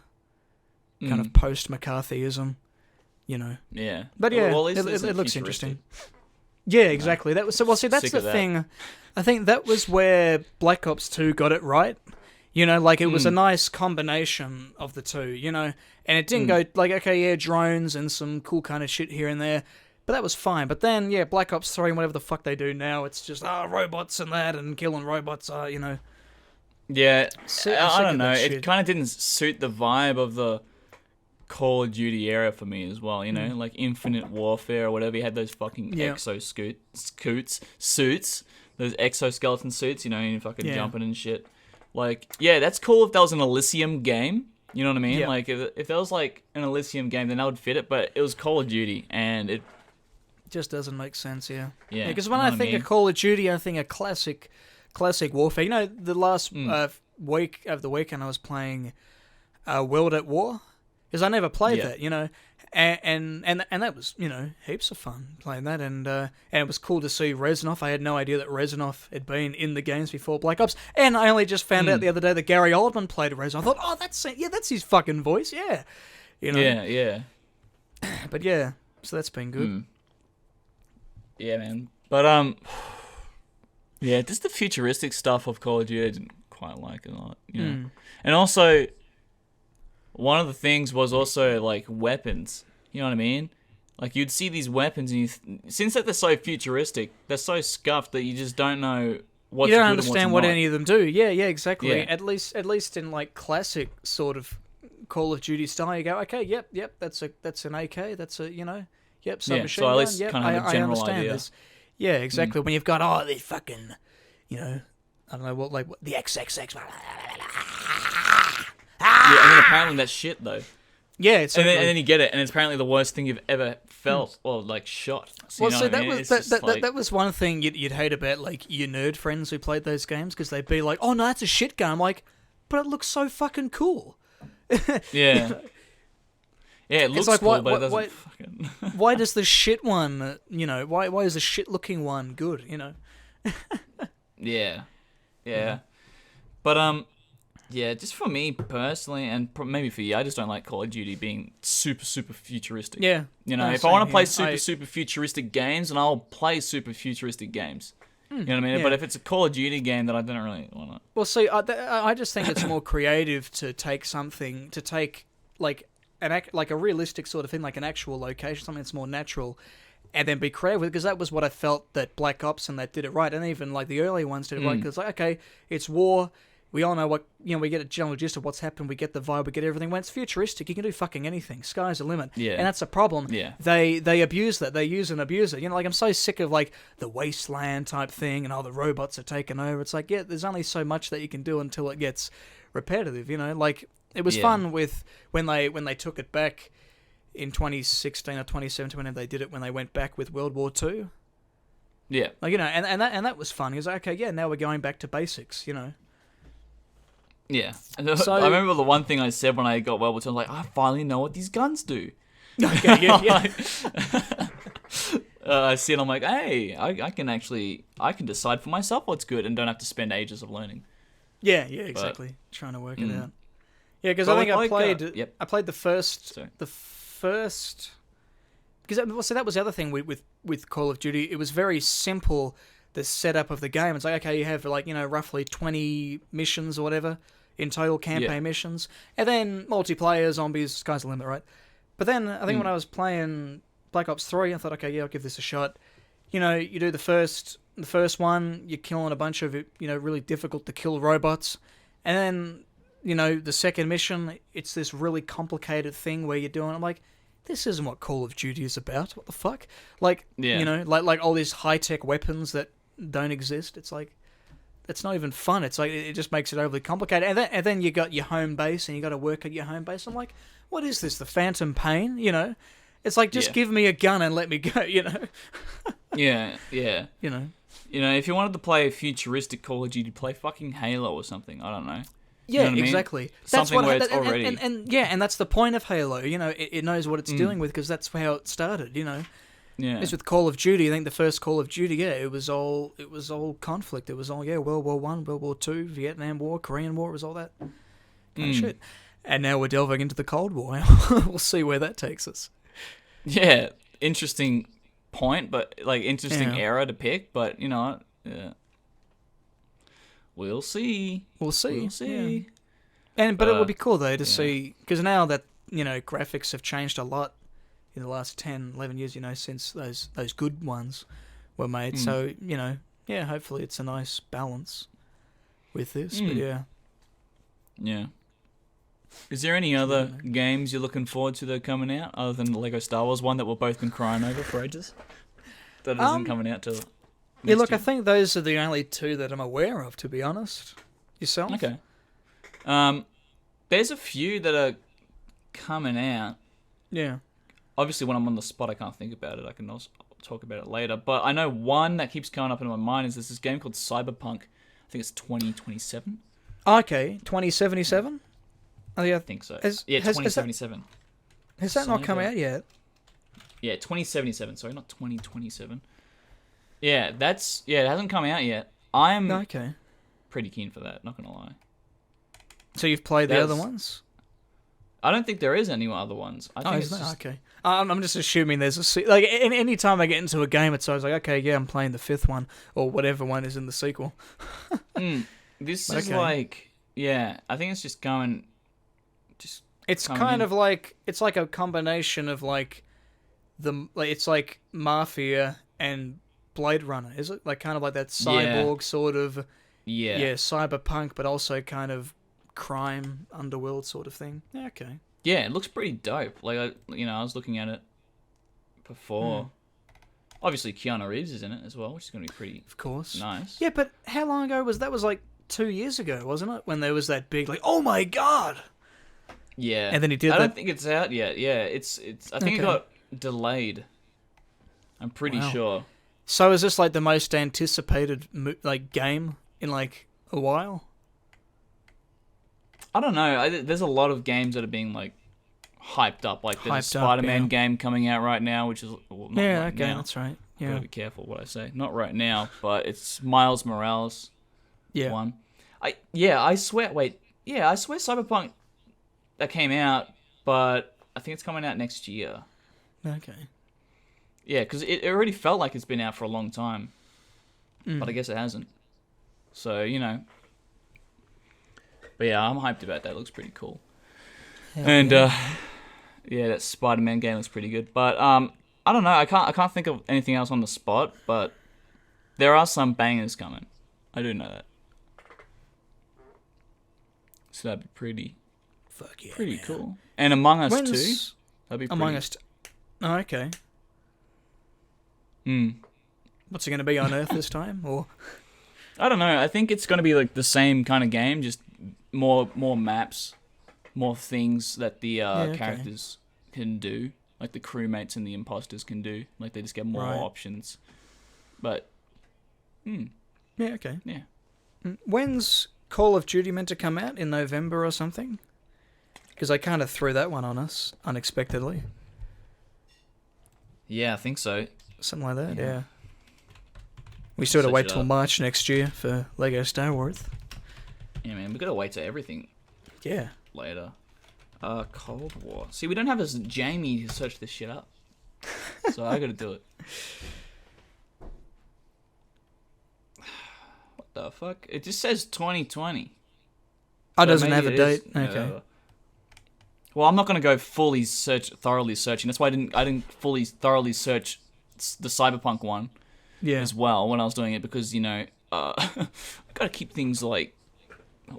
kind of post-McCarthyism. you know. Yeah. But yeah, well, at least it looks futuristic. interesting. Yeah, exactly. That was so. Well, see, that's Sick the of that. thing. I think that was where Black Ops 2 got it right. You know, like it was a nice combination of the two. You know, and it didn't go like, okay, yeah, drones and some cool kind of shit here and there, but that was fine. But then, yeah, Black Ops 3 and whatever the fuck they do now, it's just robots and that and killing robots. You know. Yeah, Sick I of don't know. that It shit. kind of didn't suit the vibe of the Call of Duty era for me as well. You know, like Infinite Warfare or whatever. You had those fucking suits, those exoskeleton suits. You know, and fucking jumping and shit. Like, yeah, that's cool if that was an Elysium game. You know what I mean? Yeah. Like, if that was like an Elysium game, then that would fit it. But it was Call of Duty, and it Just doesn't make sense, yeah. Yeah, Because when you know I what I think mean? of Call of Duty, I think of classic warfare. You know, the last week of the weekend I was playing World at War, because I never played that, you know, and that was, you know, heaps of fun playing that, and it was cool to see Reznov. I had no idea that Reznov had been in the games before Black Ops, and I only just found out the other day that Gary Oldman played Reznov. I thought, oh, that's his fucking voice, yeah, you know, yeah. But yeah, so that's been good. Yeah, man. But yeah, just the futuristic stuff of Call of Duty I didn't quite like a lot, you know. And also, one of the things was also like weapons. You know what I mean? Like you'd see these weapons, and since that they're so futuristic, they're so scuffed that you just don't know what's You don't good understand and what what's not. any of them do. Yeah, exactly. Yeah. At least in like classic sort of Call of Duty style, you go, okay, yep, that's an AK, that's a, you know, yep, submachine so at gun, least yep, kind of have a I general understand idea. this. Yeah, exactly. When you've got they fucking, you know, I don't know what, like the XXX. Yeah, and then apparently that's shit though. Yeah, it's And then you get it, and it's apparently the worst thing you've ever felt or like shot. So, well, you know see, what I that mean? was It's just like- that was one thing you'd hate about like your nerd friends who played those games, because they'd be like, "Oh no, that's a shit gun." I'm like, but it looks so fucking cool. Yeah. Yeah, it looks like, cool, why- but it why- doesn't fucking... Why does the shit one, you know, why is the shit looking one good, you know? Yeah. But, yeah, just for me personally, and maybe for you, I just don't like Call of Duty being super, super futuristic. Yeah. You know, No, if I want same to play here. super futuristic games, then I'll play super futuristic games. You know what I mean? yeah. But if it's a Call of Duty game, then I don't really want to... Well, see, I just think it's more creative to take like like a realistic sort of thing, like an actual location, something that's more natural, and then be creative with it, because that was what I felt that Black Ops and that did it right, and even like the early ones did it right, because like, okay, it's war, we all know what, you know, we get a general gist of what's happened, we get the vibe, we get everything. When it's futuristic, you can do fucking anything, sky's the limit. Yeah. And that's a problem. Yeah. They abuse that, they use and abuse it, you know, like I'm so sick of like the wasteland type thing, and all the robots are taking over. It's like, yeah, there's only so much that you can do until it gets repetitive, you know, like it was fun with when they took it back in 2016 or 2017, whenever they did it, when they went back with World War II. Yeah. Like, you know, and that was fun. It was like, okay, yeah, now we're going back to basics, you know. Yeah. So- I remember the one thing I said when I got World War II, I was like, I finally know what these guns do. Okay, yeah. I see it, I'm like, hey, I can decide for myself what's good and don't have to spend ages of learning. Yeah, exactly. Trying to work it out. Yeah, because But I think like, I played the first, Sorry. because that was the other thing with Call of Duty. It was very simple, the setup of the game. It's like, okay, you have like, you know, roughly 20 missions or whatever in total, campaign missions, and then multiplayer, zombies, sky's the limit, right? But then I think when I was playing Black Ops 3, I thought, okay, yeah, I'll give this a shot. You know, you do the first one, you're killing a bunch of, you know, really difficult to kill robots, and then, you know, the second mission, it's this really complicated thing where you're doing, I'm like, this isn't what Call of Duty is about. What the fuck? Like, you know, like all these high-tech weapons that don't exist. It's like, it's not even fun. It's like, it just makes it overly complicated. And then you got your home base, and you got to work at your home base. I'm like, what is this, the Phantom Pain? You know? It's like, just give me a gun and let me go, you know? Yeah. You know? You know, if you wanted to play a futuristic Call of Duty, play fucking Halo or something. I don't know. Yeah, You know what I mean? exactly. Something where it's already... And that's the point of Halo. You know, it knows what it's dealing with, because that's how it started. You know, Yeah. it's with Call of Duty. I think the first Call of Duty, it was all conflict. It was all World War I, World War II, Vietnam War, Korean War. It was all that kind of shit. And now we're delving into the Cold War. We'll see where that takes us. Yeah, interesting point, but like interesting Yeah. era to pick. But you know, yeah. We'll see. We'll see. We'll see. But it would be cool though to yeah. see, because now that graphics have changed a lot in the last 10, 11 years, since those good ones were made. So hopefully it's a nice balance with this. But yeah. Yeah. Is there any other games you're looking forward to that are coming out other than the Lego Star Wars one that we've both been crying over for ages? That isn't coming out till. Yeah, look, I think those are the only two that I'm aware of, to be honest. Yourself? Okay. There's a few that are coming out. Yeah. Obviously, when I'm on the spot, I can't think about it. I can also talk about it later. But I know one that keeps coming up in my mind is there's this game called Cyberpunk. I think it's 2027. Okay, 2077? Oh, yeah. I think so. 2077. Has that not come out yet? Yeah, 2077. Sorry, not 2027. Yeah, it hasn't come out yet. I'm pretty keen for that, not gonna lie. So you've played the other ones? I don't think there is any other ones. I think it's just... Okay. I'm just assuming there's any time I get into a game, it's always like, okay, yeah, I'm playing the 5th one or whatever one is in the sequel. This is like, yeah, I think it's just going. It's kind of like it's like a combination of it's like Mafia and Blade Runner, is it? Like kind of like that cyborg sort of cyberpunk, but also kind of crime underworld sort of thing. Yeah, okay. Yeah, it looks pretty dope. Like I was looking at it before. Obviously, Keanu Reeves is in it as well, which is going to be pretty, of course, nice. Yeah, but how long ago was that? Was like 2 years ago, wasn't it? When there was that big oh my god. Yeah, and then he did. I don't think it's out yet. Yeah, it's. I think it got delayed. I'm pretty sure. So is this like the most anticipated game in a while? I don't know. There's a lot of games that are being hyped up. Like there's a Spider-Man game coming out right now, which is not right now. That's right. Yeah, gotta be careful what I say. Not right now, but it's Miles Morales. Yeah. One. I swear. Wait. Yeah, I swear Cyberpunk that came out, but I think it's coming out next year. Okay. Yeah, because it already felt like it's been out for a long time, but I guess it hasn't. So But yeah, I'm hyped about that. It looks pretty cool. And that Spider-Man game looks pretty good. But I don't know. I can't think of anything else on the spot. But there are some bangers coming. I do know that. So that'd be pretty cool. And Among Us 2. That'd be pretty. Among Us. Oh, okay. What's it going to be on Earth this time, or? I don't know. I think it's going to be the same kind of game, just more maps, more things that the characters can do, like the crewmates and the imposters can do. Like they just get more options. But, yeah, okay. Yeah. When's Call of Duty meant to come out? In November or something? Because I kind of threw that one on us unexpectedly. Yeah, I think so. Something like that. Yeah. We still got to wait till March next year for Lego Star Wars. Yeah, man, we gotta wait till everything. Yeah. Later. Cold War. See, we don't have Jamie to search this shit up, so I gotta do it. What the fuck? It just says 2020. Oh, doesn't have a date. Okay. Well, I'm not gonna go thoroughly searching. That's why I didn't fully thoroughly search the Cyberpunk one. Yeah. As well when I was doing it, because I gotta keep things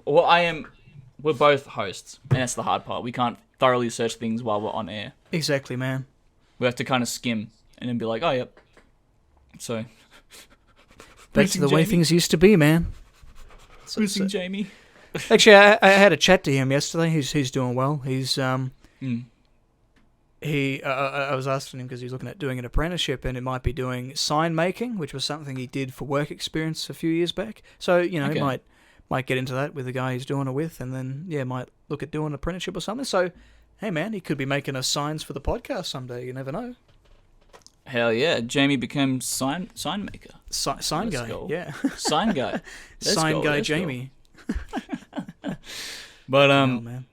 we're both hosts, and that's the hard part. We can't thoroughly search things while we're on air. Exactly, man. We have to kind of skim and then be like, oh yep. So back to the way things used to be, man. Losing Jamie. Actually, I had a chat to him yesterday. He's doing well. He's I was asking him because he's looking at doing an apprenticeship, and it might be doing sign making, which was something he did for work experience a few years back. So he might get into that with the guy he's doing it with, and then might look at doing an apprenticeship or something. So, hey man, he could be making us signs for the podcast someday. You never know. Hell yeah, Jamie becomes sign maker. Sign guy. Go. Yeah. Sign guy. Sign guy Jamie. But man.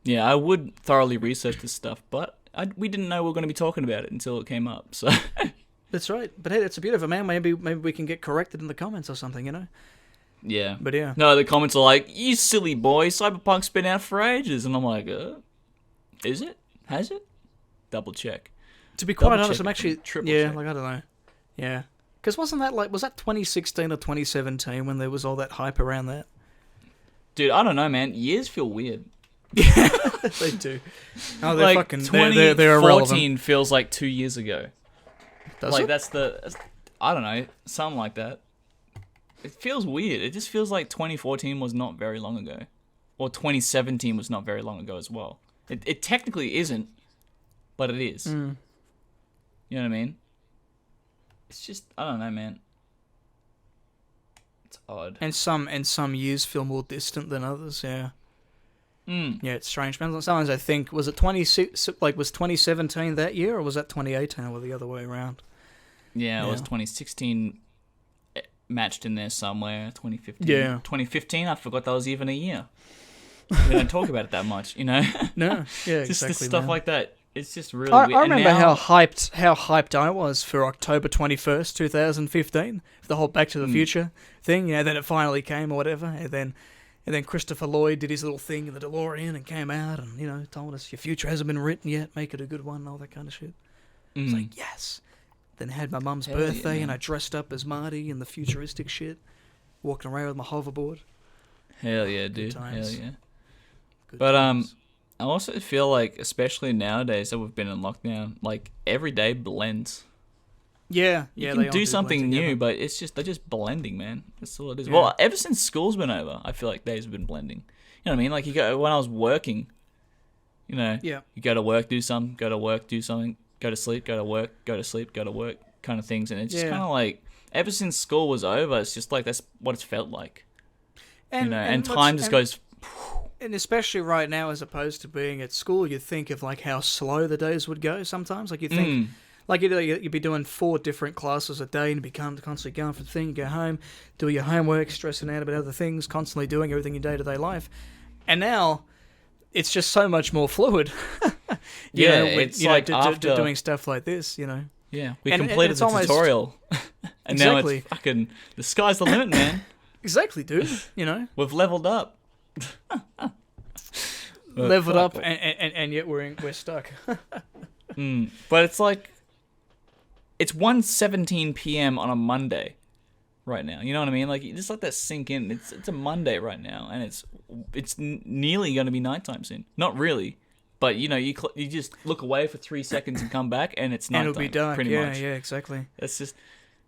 Yeah, I would thoroughly research this stuff, but we didn't know we were going to be talking about it until it came up. So that's right. But hey, that's a beautiful man. Maybe we can get corrected in the comments or something, you know? Yeah. But yeah. No, the comments are like, "You silly boy, Cyberpunk's been out for ages," and I'm like, "Is it? Has it?" Double check. To be quite honest, check I'm actually triple yeah, check. like I don't know, yeah, because was that 2016 or 2017 when there was all that hype around that? Dude, I don't know, man. Years feel weird. Yeah, they do. Oh, they're Like fucking. 2014 They're irrelevant. feels like 2 years ago. Does Like it? that's I don't know, something like that. It feels weird. It just feels like 2014 was not very long ago, or 2017 was not very long ago as well. It technically isn't, but it is. Mm. You know what I mean? It's just, I don't know, man. It's odd. And some years feel more distant than others. Yeah. Yeah, it's strange. Sometimes I think was 2017 that year, or was that 2018, or the other way around? Yeah, it was 2016 matched in there somewhere. 2015. Yeah. 2015. I forgot that was even a year. We don't talk about it that much, you know. No. Yeah. Just exactly. stuff man. like that. It's just really I weird. And remember now, how hyped I was for October 21st, 2015, for the whole Back to the Future thing. You know, then it finally came or whatever, and then Christopher Lloyd did his little thing in the DeLorean and came out and, you know, told us your future hasn't been written yet, make it a good one, and all that kind of shit. I was like, yes. Then I had my mum's birthday and I dressed up as Marty in the futuristic shit, walking around with my hoverboard. Hell yeah, dude. times. Hell yeah. Good But times. I also feel like, especially nowadays that we've been in lockdown, like every day blends. Yeah, You they can all do blend something new, together. but they're just blending, man. That's all it is. Yeah. Well, ever since school's been over, I feel like days have been blending. You know what I mean? Like when I was working, you know, Yeah. you go to work, do something, go to work, do something, go to sleep, go to work, go to sleep, go to work, kind of things. And it's just Yeah. kind of like, ever since school was over, it's just like that's what it's felt like. And time just goes. And especially right now, as opposed to being at school, you think of like how slow the days would go sometimes. Like you think, like you'd be doing 4 different classes a day and you'd be constantly going for the thing, you go home, do your homework, stressing out about other things, constantly doing everything in day-to-day life. And now, it's just so much more fluid. It's like after doing stuff like this, you know. Yeah, we And completed it's the almost- tutorial, and now Exactly. it's fucking the sky's the limit, man. Exactly, dude. You know, We've leveled up. leveled fuck. up, and yet we're stuck. But it's like, it's 1:17 p.m. on a Monday right now. You know what I mean? Like, just let that sink in. It's a Monday right now, and it's nearly going to be nighttime soon. Not really, but you know, you just look away for 3 seconds and come back, and it's nighttime. And it'll be dark. Pretty Yeah, much. yeah, exactly. That's just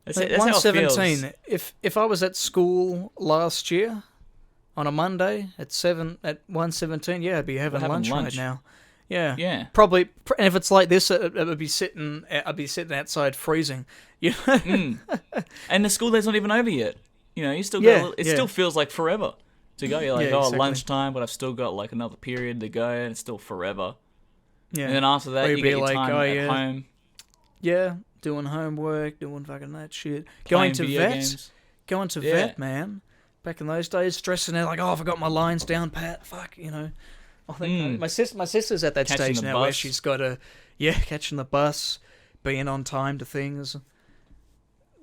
that's Like it. That's how it feels. 1:17. If I was at school last year on a Monday at 1:17, yeah, I'd be having lunch right now. Yeah. Yeah. Probably. And if it's like this, I'd be sitting outside freezing. You know? And the school day's not even over yet. You know, you still got Yeah, it yeah. still feels like forever to go. You're like, Yeah, exactly. lunchtime, but I've still got like another period to go, and it's still forever. Yeah. And then after that, Or you you'd get be your like, time oh, at yeah. home. Yeah. Doing homework, doing fucking that shit. Playing Going to video vet. games. Going to Yeah. vet, man. Back in those days, stressing out like, oh, I forgot my lines down, Pat. Fuck, you know. Oh, my sister's at that Catching stage the now where bus. she's got to, catching the bus, being on time to things.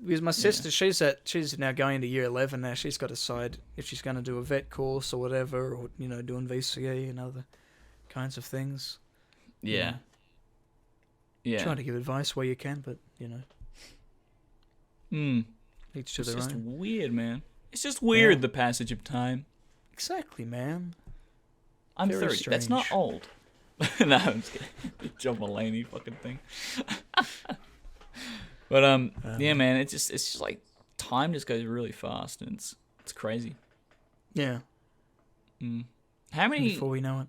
Because my sister, she's now going to year 11 now. She's got to decide if she's going to do a vet course or whatever, or doing VCE and other kinds of things. Yeah. Yeah. Trying to give advice where you can, but each to It's their just own. weird, man. It's just weird, Yeah. the passage of time. Exactly, man. I'm Very 30. That's not strange. old. No, I'm just kidding. John Mulaney fucking thing. But yeah, man, it's just like time just goes really fast, and it's crazy. Yeah. How many? Before we know it.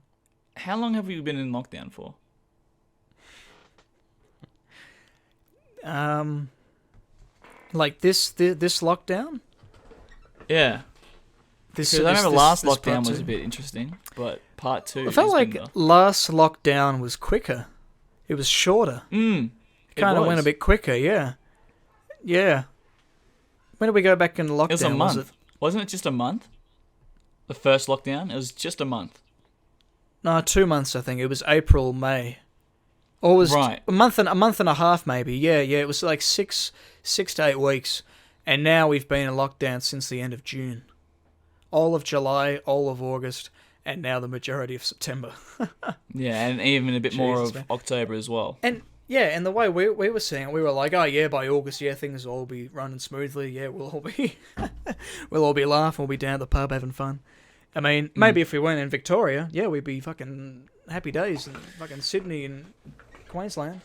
How long have you been in lockdown for? Like this lockdown. Yeah. This, Because I remember last this lockdown part was two. a bit interesting, but part 2. I felt has like been last lockdown was quicker. It was shorter. it Kind of went a was. bit quicker, yeah. Yeah. When did we go back into lockdown? It was a month. Was it? Wasn't it just a month? The first lockdown? It was just a month. No, 2 months, I think. It was April, May. Or Right. a month and a half maybe. Yeah. It was like 6 to 8 weeks, and now we've been in lockdown since the end of June, all of July, all of August, and now the majority of September. Yeah, and even a bit more Jesus, of man. October as well. And yeah, and the way we were seeing it, we were like, oh yeah, by August, yeah, things will all be running smoothly. Yeah, we'll all be we'll all be laughing, we'll be down at the pub having fun. I mean, maybe if we weren't in Victoria, yeah, we'd be fucking happy days in fucking Sydney and Queensland.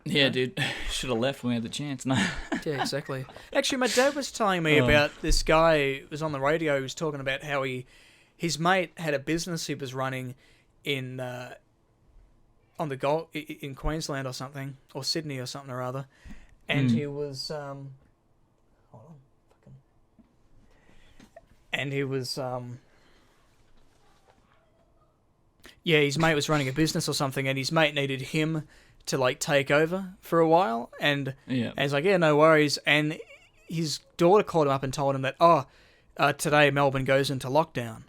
Yeah, dude. Should have left when we had the chance. No. Yeah, exactly. Actually, my dad was telling me about this guy who was on the radio who was talking about how his mate had a business he was running in on the in Queensland or something, or Sydney or something or other, and he was his mate was running a business or something, and his mate needed him to like take over for a while, and he's like, yeah, no worries. And his daughter called him up and told him that today Melbourne goes into lockdown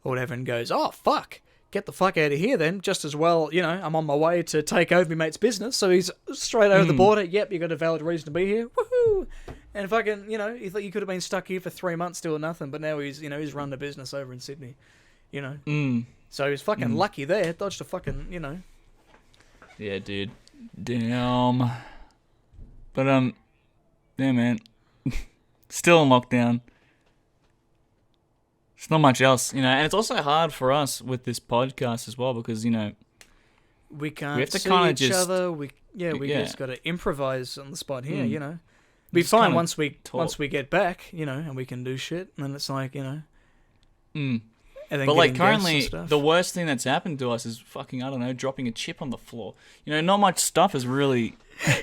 or whatever, and goes, oh fuck, get the fuck out of here then. Just as well, I'm on my way to take over my mate's business. So he's straight over the border. Yep, you got a valid reason to be here. Woohoo! And fucking, he thought you could have been stuck here for 3 months doing nothing, but now he's run the business over in Sydney. So he's fucking lucky there. Dodged a fucking, Yeah, dude. Damn. But yeah, man. Still in lockdown. There's not much else, and it's also hard for us with this podcast as well because we can't we have to see kinda each just, other. We just got to improvise on the spot here. Be Just fine kinda once we talk. get back, and we can do shit. And then it's like, and then But like getting guests and currently, stuff. the worst thing that's happened to us is fucking, I don't know, dropping a chip on the floor. Not much stuff is really.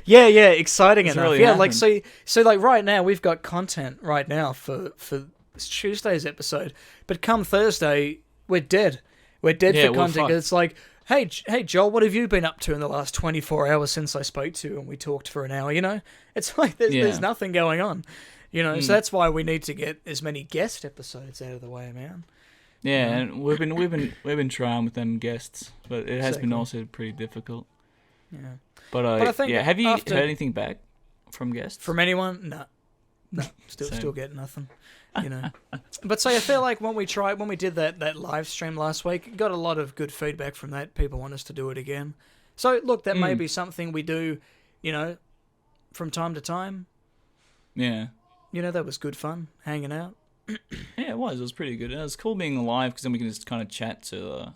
Yeah, exciting enough. really Yeah, like happened. so like right now we've got content right now for Tuesday's episode, but come Thursday we're dead. We're dead Yeah, for we're content. fucked. 'Cause it's like, hey Joel, what have you been up to in the last 24 hours since I spoke to you and we talked for an hour? It's like there's nothing going on. So that's why we need to get as many guest episodes out of the way, man. Yeah, and we've been trying with them guests, but it has been also pretty difficult. Yeah. But I think have you after- heard anything back from guests? From anyone? No. Still getting nothing. But I feel like when we did that live stream last week, got a lot of good feedback from that. People want us to do it again. So look, that may be something we do, from time to time. Yeah. That was good fun, hanging out. Yeah, it was. It was pretty good. And it was cool being live because then we can just kind of chat to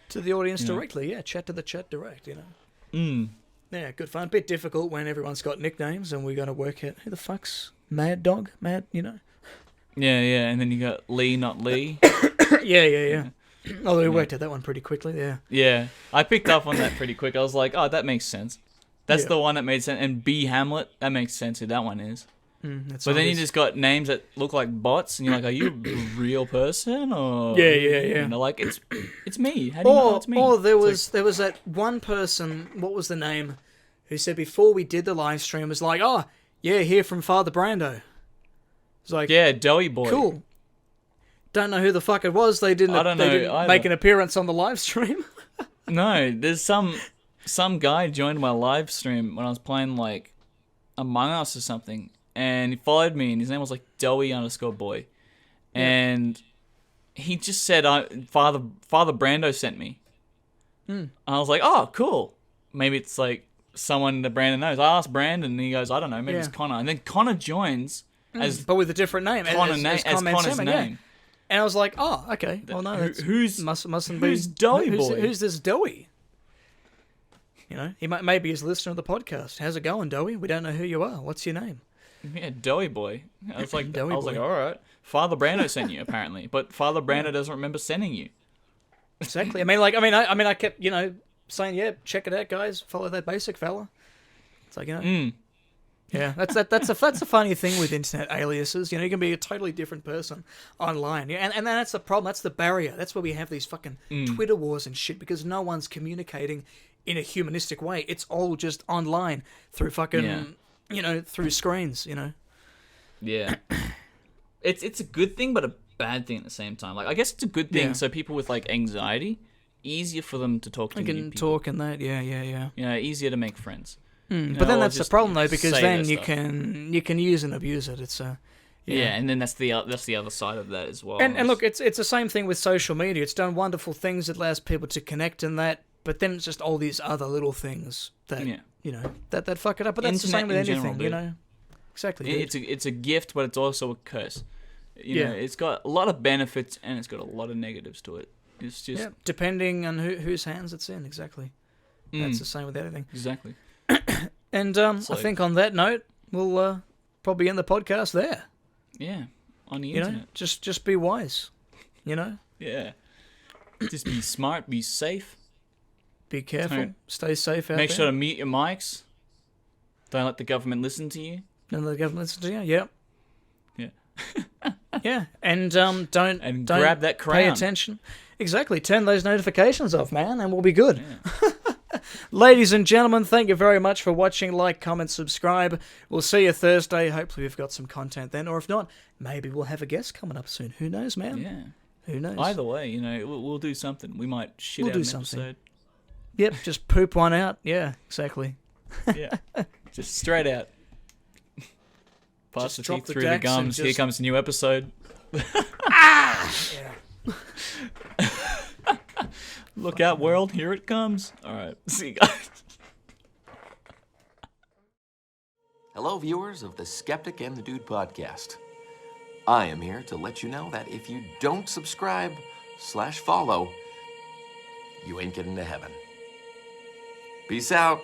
the audience directly. Yeah, chat to the chat direct. Yeah, good fun. Bit difficult when everyone's got nicknames and we're gonna work out who the fuck's Mad Dog, Mad. Yeah, and then you got Lee, not Lee. Yeah. Although we worked out that one pretty quickly. Yeah. Yeah, I picked up on that pretty quick. I was like, oh, that makes sense. That's the one that made sense. And B Hamlet, that makes sense who that one is. That's But then you obvious. just got names that look like bots, and you're like, are you a real person? Or Yeah. Like, it's me. How do you know it's me? Or there was that one person, what was the name, who said before we did the live stream was like, oh, yeah, here from Father Brando. It's like, Yeah, Doughy Boy. cool. Don't know who the fuck it was. They didn't either. make an appearance on the live stream. No, there's some guy joined my live stream when I was playing, like, Among Us or something, and he followed me, and his name was, like, Doughy_boy. And he just said, Father Brando sent me. And I was like, oh, cool. Maybe it's, like, someone that Brandon knows. I asked Brandon, and he goes, I don't know, maybe it's Connor. And then Connor joins as but with a different name. as Connor's Connor's name. Yeah. And I was like, oh, okay. Well, no, that's, Who's mustn't be. who's Doughy Boy? Who's this Doughy? He maybe he's a listener of the podcast. How's it going, Doughy? We don't know who you are. What's your name? Yeah, Doughy Boy. I was like, Doughy like, Boy. all right. Father Brando sent you apparently, but Father Brando doesn't remember sending you. Exactly. I kept, saying, yeah, check it out, guys. Follow that basic fella. It's like, yeah, that's a funny thing with internet aliases. You can be a totally different person online. Yeah, and that's the problem. That's the barrier. That's where we have these fucking Twitter wars and shit because no one's communicating in a humanistic way. It's all just online through fucking, through screens. Yeah. It's a good thing, but a bad thing at the same time. Like, I guess it's a good thing so people with, like, anxiety easier for them to talk to You new can people. talk and that, yeah. You know, easier to make friends. But then that's the problem, though, because say then their you stuff. can use and abuse it. It's Yeah, and then that's the other side of that as well. And look, it's the same thing with social media. It's done wonderful things. It allows people to connect in that, but then it's just all these other little things that you know that fuck it up. But that's the same with Internet in anything, general, you know. Exactly. Dude. It's a gift, but it's also a curse. You know, it's got a lot of benefits and it's got a lot of negatives to it. It's just depending on whose hands it's in. Exactly. That's the same with everything. Exactly. And I think on that note, we'll probably end the podcast there. Yeah, on the You internet. know, just be wise. You know, Yeah. Just be smart, be safe. be careful, stay safe out Make there. sure to mute your mics. Don't let the government listen to you. None of the government listens to you. Yep. Yeah. Yeah, and don't grab that Pay crown. attention. Exactly. Turn those notifications off, man, and we'll be good. Yeah. Ladies and gentlemen, thank you very much for watching. Like, comment, subscribe. We'll see you Thursday. Hopefully we've got some content then, or if not, maybe we'll have a guest coming up soon. Who knows, man? Yeah. Who knows? Either way, you know, we'll do something. We might shit We'll out do an something. episode. Yep, just poop one out. Yeah, exactly. Yeah. Just straight out. Pass Just the drop teeth the through the decks and gums. Here just- comes a new episode. Look out, world. Here it comes. All right. See you guys. Hello, viewers of the Skeptic and the Dude podcast. I am here to let you know that if you don't subscribe/follow, you ain't getting to heaven. Peace out.